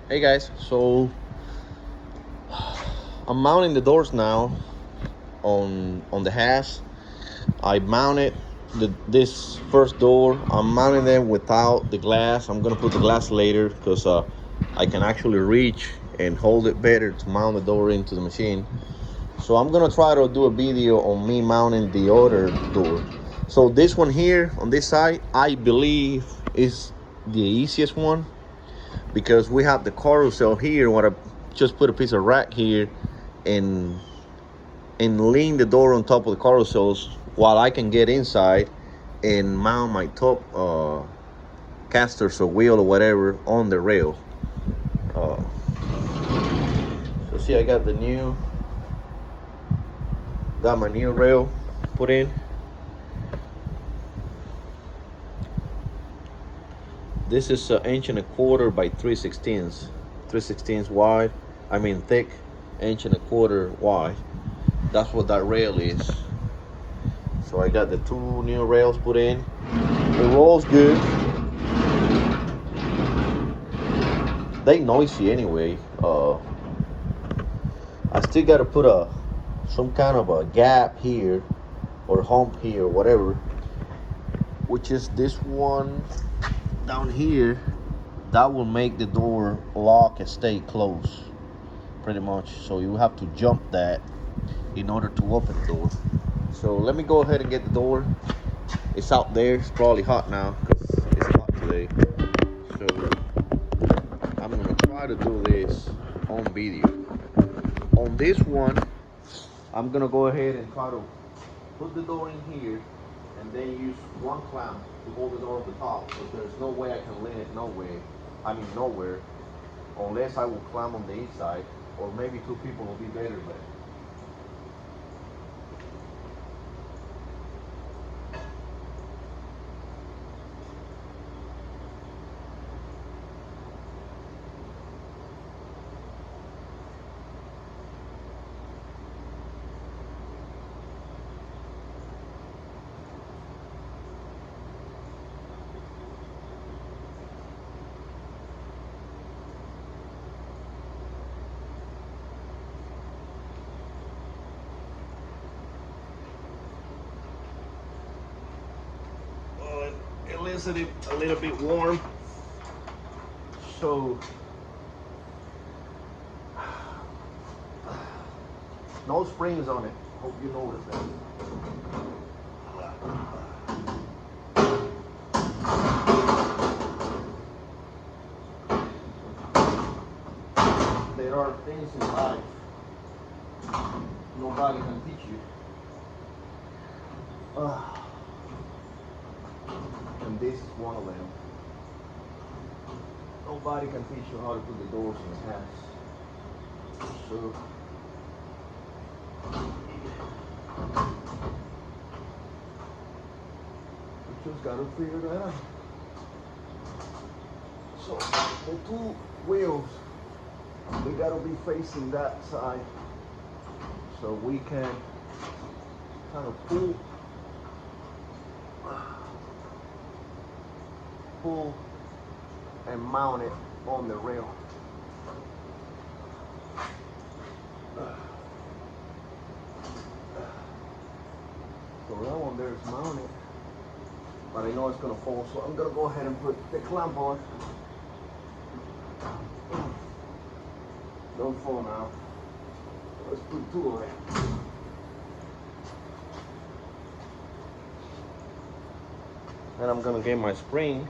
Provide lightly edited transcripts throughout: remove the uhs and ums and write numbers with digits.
Hey guys, so I'm mounting the doors now on the Haas. I mounted this first door. I'm mounting them without the glass. I'm gonna put the glass later because I can actually reach and hold it better to mount the door into the machine. So I'm gonna try to do a video on me mounting the other door. So this one here on this side, I believe is the easiest one because we have the carousel here. What I just put a piece of rack here and lean the door on top of the carousels while I can get inside and mount my top casters or wheel or whatever on the rail. Uh, so see, I got my new rail put in. This is an inch and a quarter by 3/16, 3/16 wide. I mean thick, inch and a quarter wide. That's what that rail is. So I got the two new rails put in. It rolls good. They noisy anyway. I still got to put some kind of a gap here or hump here, whatever, which is this one down here. That will make the door lock and stay closed, pretty much. So you have to jump that in order to open the door. So let me go ahead and get the door. It's out there. It's probably hot now because it's hot today. So I'm gonna try to do this on video. On this one, I'm gonna go ahead and try to put the door in here and then use one clamp to hold the door on the top, because there's no way I can lean it nowhere, unless I will clamp on the inside, or maybe two people will be better, but it leaves it a little bit warm. So no springs on it. Hope you notice that. There are things in life nobody can teach you. And this is one of them. Nobody can teach you how to put the doors in the house. So you just gotta figure that out. So the two wheels, we gotta be facing that side so we can kind of pull and mount it on the rail. So that one there is mounted, but I know it's gonna fall, so I'm gonna go ahead and put the clamp on. Don't fall now. Let's put two on it. And I'm gonna get my spring.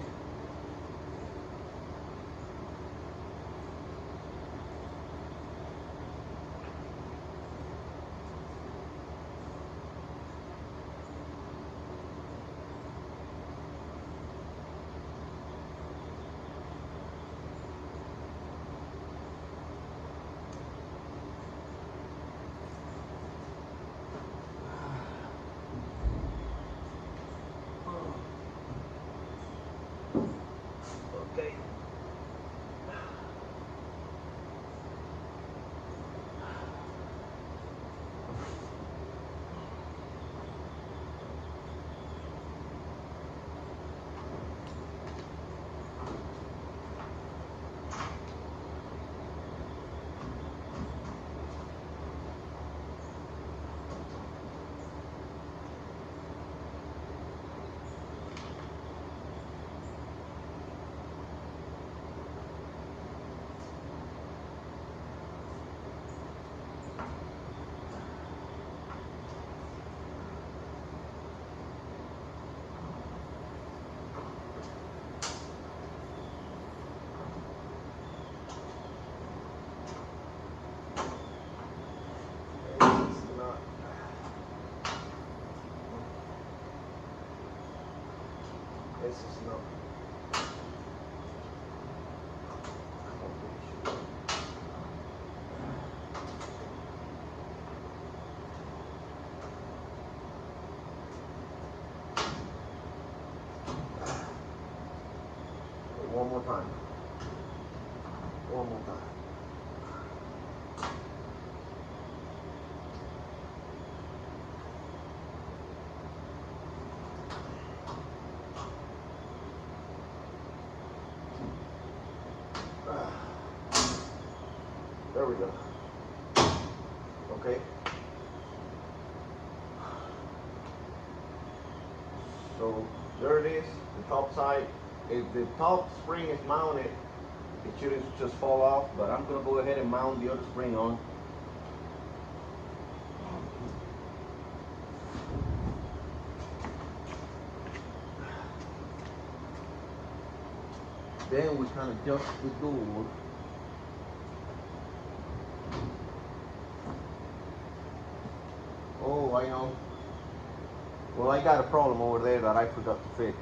this is not. One more time. One more time. There we go. Okay. So there it is, the top side. If the top spring is mounted, it shouldn't just fall off, but I'm gonna go ahead and mount the other spring on. Then we kind of adjust the door. Oh, I know. Well, I got a problem over there that I forgot to fix.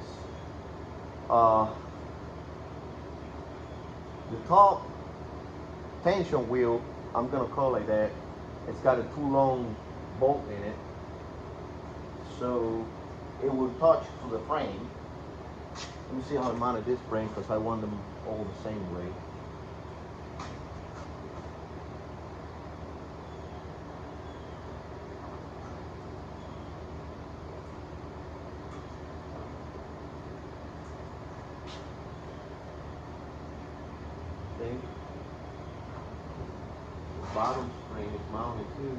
The top tension wheel, I'm gonna call it that, it's got a too long bolt in it, so it will touch to the frame. Let me see how I mounted this frame, because I want them all the same way. Okay. The bottom spring is mounted too.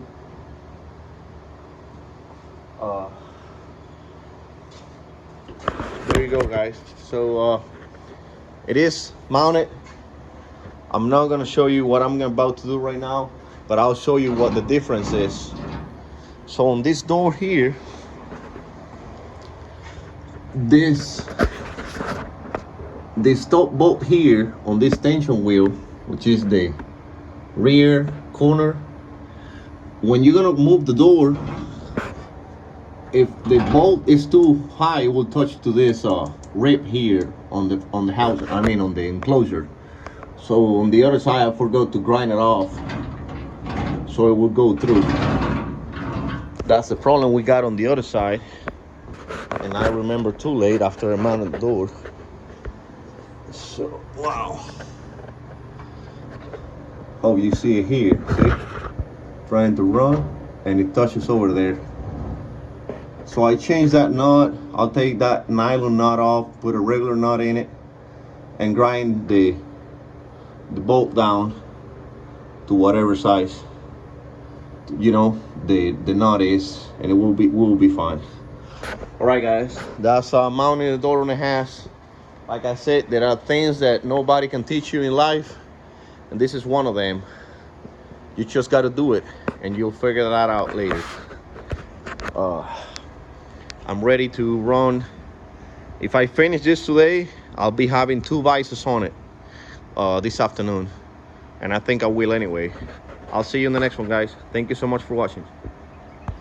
There you go, guys. So it is mounted. I'm not gonna show you what I'm about to do right now, but I'll show you what the difference is. So on this door here, this top bolt here on this tension wheel, which is the rear corner, when you're gonna move the door, if the bolt is too high, it will touch to this rib here on the house, I mean on the enclosure. So on the other side, I forgot to grind it off, so it will go through. That's the problem we got on the other side, and I remember too late after I mounted the door. So wow. Oh, you see it here, see? Trying to run, and it touches over there. So I changed that nut. I'll take that nylon nut off, put a regular nut in it, and grind the bolt down to whatever size, you know, the nut is, and it will be fine. All right, guys, that's mounting the door on the Haas. Like I said, there are things that nobody can teach you in life, and this is one of them. You just got to do it, and you'll figure that out later. I'm ready to run. If I finish this today, I'll be having 2 visors on it this afternoon, and I think I will anyway. I'll see you in the next one, guys. Thank you so much for watching.